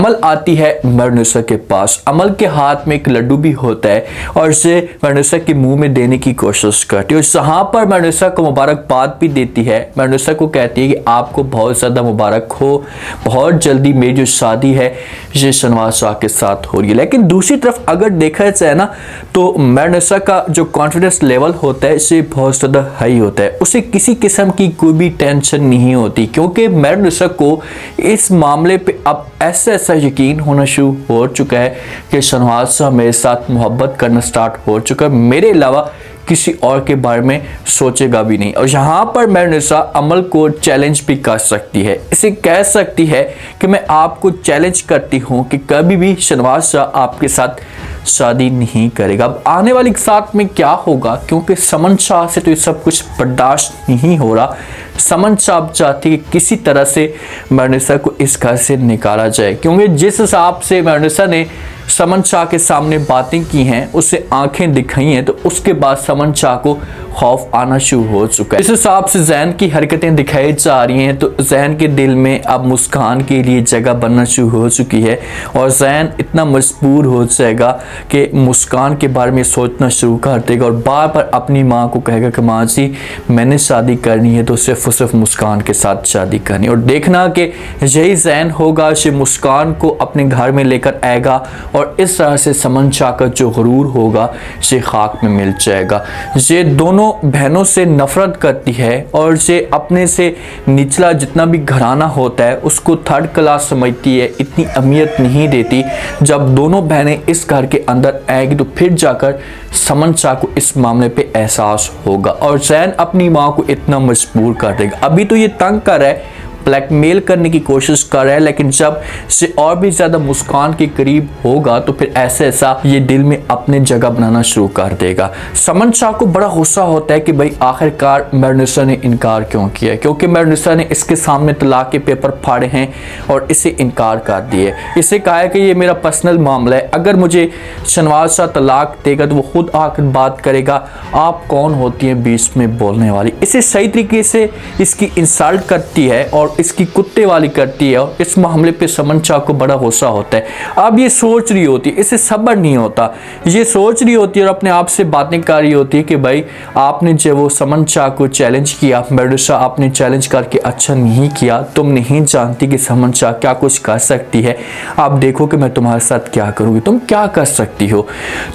अमल आती है मरनुसा के पास। अमल के हाथ में एक लड्डू भी होता है और उसे मरनुसा के मुंह में देने की कोशिश करती है। यहाँ पर मरनुसा को मुबारकबाद भी देती है। मरनुसा को कहती है कि आपको बहुत ज़्यादा मुबारक हो, बहुत जल्दी मेरी जो शादी है ये शहनवाज शाह के साथ हो रही है। लेकिन दूसरी तरफ अगर देखा जाए ना तो मरनुसा का जो कॉन्फिडेंस लेवल होता है इसे बहुत ज़्यादा हाई होता है। उसे किसी किस्म की कोई भी टेंशन नहीं होती, क्योंकि मरनुसा को इस मामले पे अब ऐसा यकीन होना शुरू हो चुका है कि शहनवाज शाह मेरे साथ मोहब्बत करना स्टार्ट हो चुका है, मेरे अलावा किसी और के बारे में सोचेगा भी नहीं। और यहाँ पर मरनुसा अमल को चैलेंज भी कर सकती है, इसे कह सकती है कि मैं आपको चैलेंज करती हूँ कि कभी भी शहनवाज शाह आपके साथ शादी नहीं करेगा। अब आने वाली साथ में क्या होगा, क्योंकि समन शाह से तो ये सब कुछ बर्दाश्त नहीं हो रहा। समन शाह चाहती है कि किसी तरह से मरनुसा को इस घर से निकाला जाए, क्योंकि जिस हिसाब से मरनुसा ने समन शाह के सामने बातें की हैं, उसे आंखें दिखाई हैं, तो उसके बाद समन शाह को खौफ आना शुरू हो चुका है। इस हिसाब से जैन की हरकतें दिखाई जा रही हैं तो जैन के दिल में अब मुस्कान के लिए जगह बनना शुरू हो चुकी है और जैन इतना मजबूर हो जाएगा कि मुस्कान के बारे में सोचना शुरू कर देगा और बार बार अपनी माँ को कहेगा कि माँ जी मैंने शादी करनी है तो सिर्फ और सिर्फ मुस्कान के साथ शादी करनी है। और देखना कि यही जैन होगा जो मुस्कान को अपने घर में लेकर आएगा और इस तरह से समन शाह का जो गुरूर होगा ये खाक में मिल जाएगा। ये दोनों बहनों से नफरत करती है और ये अपने से निचला जितना भी घराना होता है उसको थर्ड क्लास समझती है, इतनी अहमियत नहीं देती। जब दोनों बहनें इस घर के अंदर आएगी तो फिर जाकर समन शाह को इस मामले पे एहसास होगा और जैन अपनी माँ को इतना मजबूर कर देगा। अभी तो ये तंग कर रहा है, ब्लैकमेल करने की कोशिश कर रहा है, लेकिन जब से और भी ज़्यादा मुस्कान के करीब होगा तो फिर ऐसा ये दिल में अपने जगह बनाना शुरू कर देगा। समन शाह को बड़ा गुस्सा होता है कि भाई आखिरकार मरनुसा ने इनकार क्यों किया, क्योंकि मरनुसा ने इसके सामने तलाक के पेपर फाड़े हैं और इसे इनकार कर दिए। इसे कहा है कि ये मेरा पर्सनल मामला है, अगर मुझे शहनवाज शाह तलाक देगा तो वो खुद आकर बात करेगा, आप कौन होती हैं बीच में बोलने वाली। इसे सही तरीके से इसकी इंसल्ट करती है और इसकी कुत्ते वाली करती है और इस मामले पे समन शाह को बड़ा गुस्सा होता है। अब ये सोच रही होती है, इसे सब्र नहीं होता, ये सोच रही होती है और अपने आप से बातें कर रही होती है कि भाई आपने जो वो समन शाह को चैलेंज किया, मरनुसा आपने चैलेंज करके अच्छा नहीं किया, तुम नहीं जानती कि समन शाह क्या कुछ कर सकती है, आप देखो कि मैं तुम्हारे साथ क्या करूँगी, तुम क्या कर सकती हो,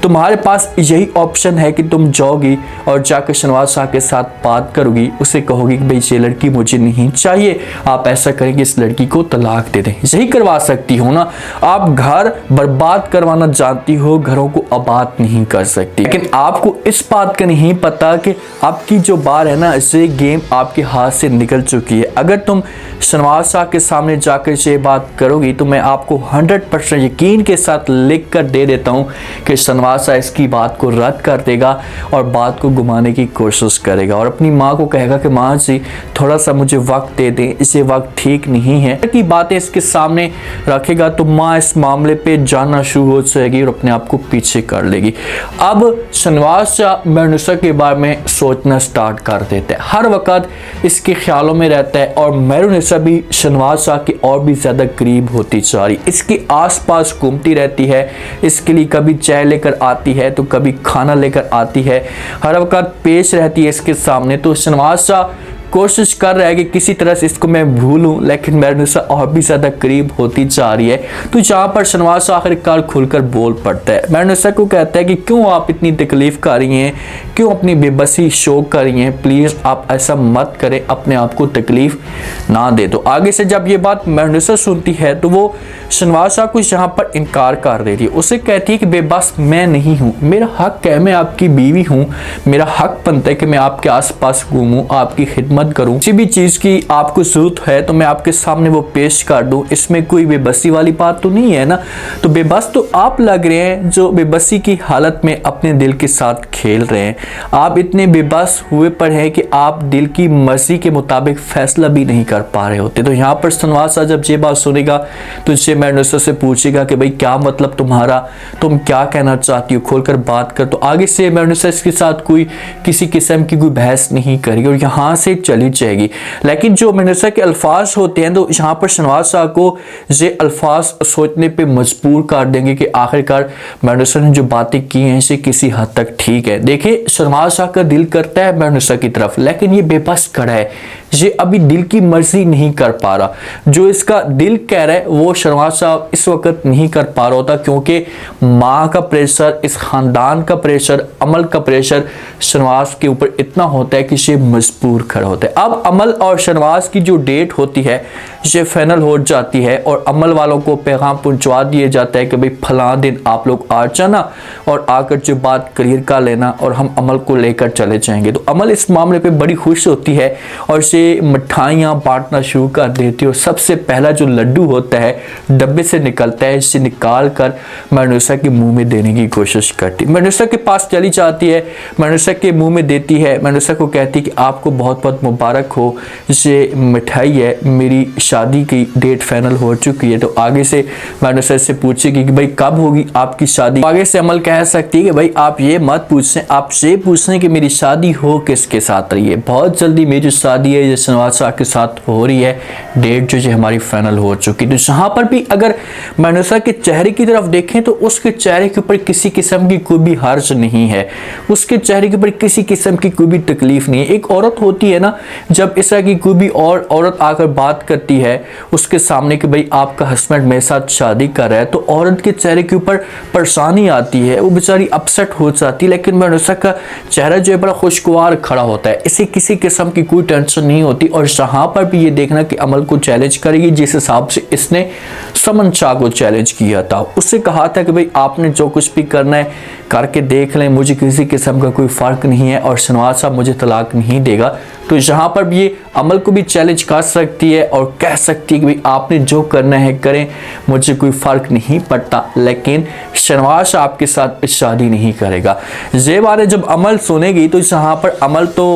तुम्हारे पास यही ऑप्शन है कि तुम जाओगी और जाकर शहनवाज शाह के साथ बात करोगी, उसे कहोगी कि भाई ये लड़की मुझे नहीं चाहिए, आप ऐसा करेंगे इस लड़की को तलाक दे दें, यही करवा सकती हो ना। आप घर बर्बाद करवाना जानती हो, घरों को आबाद नहीं कर सकती। लेकिन आपको इस बात का नहीं पता कि आपकी जो बार है ना, इससे गेम आपके हाथ से निकल चुकी है। अगर तुम शहनवाज शाह के सामने जाकर ये बात करोगी तो मैं आपको 100% यकीन के साथ लिख कर दे देता हूँ कि शहनवाज शाह इसकी बात को रद्द कर देगा और बात को घुमाने की कोशिश करेगा और अपनी माँ को कहेगा कि माँ जी थोड़ा सा मुझे वक्त दे दें, इसे वक्त ठीक नहीं है की बातें इसके सामने रखेगा तो माँ इस मामले पे जानना शुरू हो जाएगी और अपने आप को पीछे कर लेगी। अब शहनवाज शाह मरनुसा के बारे में सोचना स्टार्ट कर देता है, हर वक्त इसके ख्यालों में रहता है और मरनुसा भी शहनवाज शाह के और भी ज़्यादा करीब होती जा रही, इसके आसपास घूमती रहती है, इसके लिए कभी चाय लेकर आती है तो कभी खाना लेकर आती है, हर वक्त पेश रहती है इसके सामने। तो शहनवाज शाह कोशिश कर रहा है कि किसी तरह से इसको मैं भूलूं, लेकिन मरनुसा और भी ज़्यादा करीब होती जा रही है। तो जहाँ पर शहनवाज शाह आखिरकार खुलकर बोल पड़ता है, मरनुसा को कहता है कि क्यों आप इतनी तकलीफ़ कर रही हैं, क्यों अपनी बेबसी शो कर रही हैं, प्लीज़ आप ऐसा मत करें, अपने आप को तकलीफ़ ना दे। तो आगे से जब ये बात मरनुसा सुनती है तो वो शहनवाज शाह को यहाँ पर इनकार कर देती है, उसे कहती है कि बेबस मैं नहीं हूँ, मेरा हक है, मैं आपकी बीवी हूँ, मेरा हक बनता है कि मैं आपके आस पास घूमूँ, आपकी खिदमत करूं, किसी भी चीज की आपको जरूरत है तो मैं आपके सामने वो पेश कर दूं, इसमें कोई बेबसी वाली बात तो नहीं है ना। तो बेबस तो आप लग रहे हैं जो बेबसी की हालत में अपने दिल के साथ खेल रहे हैं, आप इतने बेबस हुए पर हैं कि आप दिल की मर्जी के मुताबिक फैसला भी नहीं कर पा रहे होते। तो यहाँ पर शहनवाज शाह जब ये बात सुनेगा तो इससे मरनुसा से पूछेगा कि भाई क्या मतलब तुम्हारा, तुम क्या कहना चाहती हो, खोलकर बात कर। तो आगे से मरनुसा इसके साथ कोई किसी किस्म की कोई बहस नहीं करेगी और यहाँ से चली जाएगी। लेकिन जो महनुसा के अल्फाज होते हैं तो यहाँ पर शहनवाज शाह को ये अल्फाज सोचने पे मजबूर कर देंगे कि आखिरकार महनुसा ने जो बातें की हैं इसे किसी हद तक ठीक है। देखिए शहनवाज शाह का दिल करता है महनुसा की तरफ, लेकिन ये बेबस खड़ा है, ये अभी दिल की मर्जी नहीं कर पा रहा। जो इसका दिल कह रहा है वो शहनवाज शाह इस वक्त नहीं कर पा रहा होता, क्योंकि माँ का प्रेशर, इस खानदान का प्रेशर, अमल का प्रेशर शहनवाज के ऊपर इतना होता है कि ये मजबूर खड़ा होता है। अब अमल और शहनवाज की जो डेट होती है ये फाइनल हो जाती है और अमल वालों को पैगाम पहुंचवा दिया जाता है कि भाई फलां दिन आप लोग आ जाना और आकर जो बात क्लियर कर लेना और हम अमल को लेकर चले जाएंगे। तो अमल इस मामले पे बड़ी खुश होती है और से मिठाइयाँ बांटना शुरू कर देती है और सबसे पहला जो लड्डू होता है डब्बे से निकलता है, इसे निकाल कर महनुसा के मुंह में देने की कोशिश करती है। महनुसा के पास चली जाती है, महनुसा के मुंह में देती है, महनुसा को कहती है कि आपको बहुत बहुत मुबारक हो, ये मिठाई है, मेरी शादी की डेट फाइनल हो चुकी है। तो आगे से महनुसा से पूछेगी कि भाई कब होगी आपकी शादी। आगे से अमल कह सकती है कि भाई आप ये मत पूछें, आप ये पूछें कि मेरी शादी हो किसके साथ रही है। बहुत जल्दी मेरी जो शादी है ये शहनवाज शाह के साथ हो रही है, डेट जो है हमारी फाइनल हो चुकी। तो यहाँ पर भी अगर महनुसा के चेहरे की तरफ देखें तो उसके चेहरे के ऊपर किसी किस्म की कोई भी हर्ज नहीं है, उसके चेहरे के ऊपर किसी किस्म की कोई भी तकलीफ नहीं है। एक औरत होती है ना, जब इस तरह की कोई भी और औरत आकर बात करती है उसके सामने कि भाई आपका हस्बैंड मेरे साथ शादी कर रहा है, तो औरत के चेहरे के ऊपर परेशानी आती है, वो बेचारी अपसेट हो जाती है। लेकिन महनुसा का चेहरा जो है बड़ा खुशगवार खड़ा होता है, इसे किसी किस्म की कोई टेंशन नहीं होती। और यहाँ पर भी ये देखना कि अमल को चैलेंज करेगी जिस हिसाब से इसने समन शाह को चैलेंज किया था। उससे कहा था कि भाई आपने जो कुछ भी करना है करके देख लें, मुझे किसी किस्म का कोई फ़र्क नहीं है और शहनवाज साहब मुझे तलाक नहीं देगा। तो यहाँ पर भी ये अमल को भी चैलेंज कर सकती है और कह सकती है कि भाई आपने जो करना है करें, मुझे कोई फ़र्क नहीं पड़ता, लेकिन शहनवाज आपके साथ शादी नहीं करेगा। ये बारे जब अमल सुनेगी तो यहाँ पर अमल तो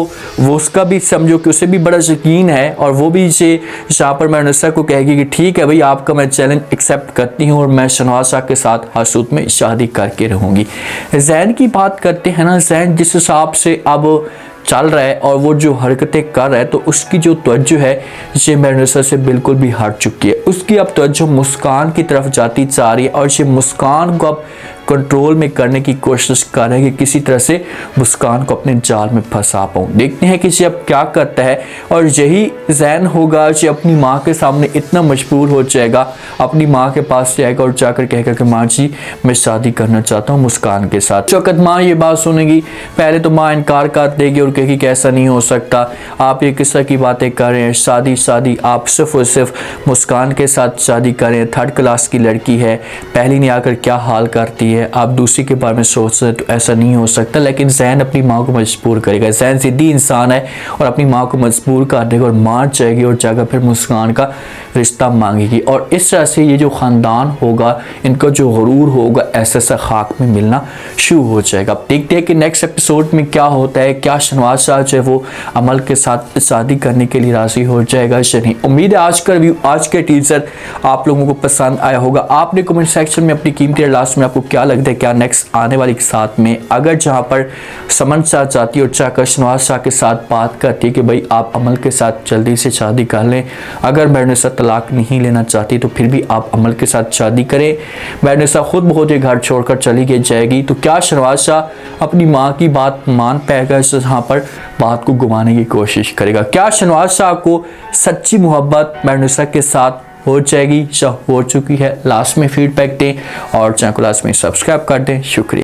वो उसका भी समझो कि उसे भी बड़ा यकीन है और वो भी इसे यहाँ पर महनुसा को कहेगी कि ठीक है भाई आपका मैं चैलेंज एक्सेप्ट करती हूँ और मैं शहनवाज शाह के साथ हसूद में शादी करके रहूँगी। ज़ैन की बात करते हैं ना, ज़ैन जिस हिसाब से अब चल रहा है और वो जो हरकतें कर रहा है तो उसकी जो तवज्जो है ये महनुसा से बिल्कुल भी हट चुकी है। उसकी अब तवज्जो मुस्कान की तरफ जाती जा रही है और ये मुस्कान को अब कंट्रोल में करने की कोशिश कर रहे हैं कि किसी तरह से मुस्कान को अपने जाल में फंसा पाऊँ। देखते हैं कि ये अब क्या करता है और यही ज़ैन होगा ये अपनी माँ के सामने इतना मजबूर हो जाएगा, अपनी माँ के पास जाएगा और जाकर कहेगा कि माँ जी मैं शादी करना चाहता हूँ मुस्कान के साथ। वक्त माँ ये बात सुनेगी, पहले तो माँ इनकार कर देगी और कहेगी कि ऐसा नहीं हो सकता, आप ये किस तरह की बातें कर रहे हैं, शादी आप सिर्फ और सिर्फ मुस्कान के साथ शादी करें, 3rd क्लास की लड़की है, पहली ने आकर क्या हाल करती है, आप दूसरी के बारे में सोच रहे तो ऐसा नहीं हो सकता। लेकिन ज़ैन अपनी माँ को मजबूर करेगा, ज़ैन ज़िद्दी इंसान है और अपनी माँ को मजबूर कर देगा और मान जाएगी और जाकर फिर मुस्कान का रिश्ता मांगेगी और इस तरह से ये जो ख़ानदान होगा इनका जो गुरूर होगा ऐसा खाक में मिलना शुरू हो जाएगा। अब देखते हैं कि नेक्स्ट एपिसोड में क्या होता है, क्या शहनवाज शाह जो है वो अमल के साथ शादी करने के लिए राज़ी हो जाएगा या नहीं। उम्मीद है आज का रिव्यू, आज के टीजर आप लोगों को पसंद आया होगा। आपने कमेंट सेक्शन में अपनी कीमती लास्ट में आपको क्या लगता है क्या नेक्स्ट आने वाले के साथ में अगर जहाँ पर समन शाह चाहती है और चाहकर शहनवाज शाह के साथ बात करती है कि भाई आप अमल के साथ जल्दी से शादी कर लें, अगर महनुसा तलाक नहीं लेना चाहती तो फिर भी आप अमल के साथ शादी करें, महनुसा खुद बहुत ही घर छोड़कर चली गई जाएगी, तो क्या शहनवाज शाह अपनी माँ की बात मान पाएगा, यहाँ पर बात को घुमाने की कोशिश करेगा। क्या शहनवाज शाह को सच्ची मोहब्बत महनुसा के साथ हो जाएगी या हो चुकी है? लास्ट में फीडबैक दें और चैनल को लास्ट में सब्सक्राइब कर दें। शुक्रिया।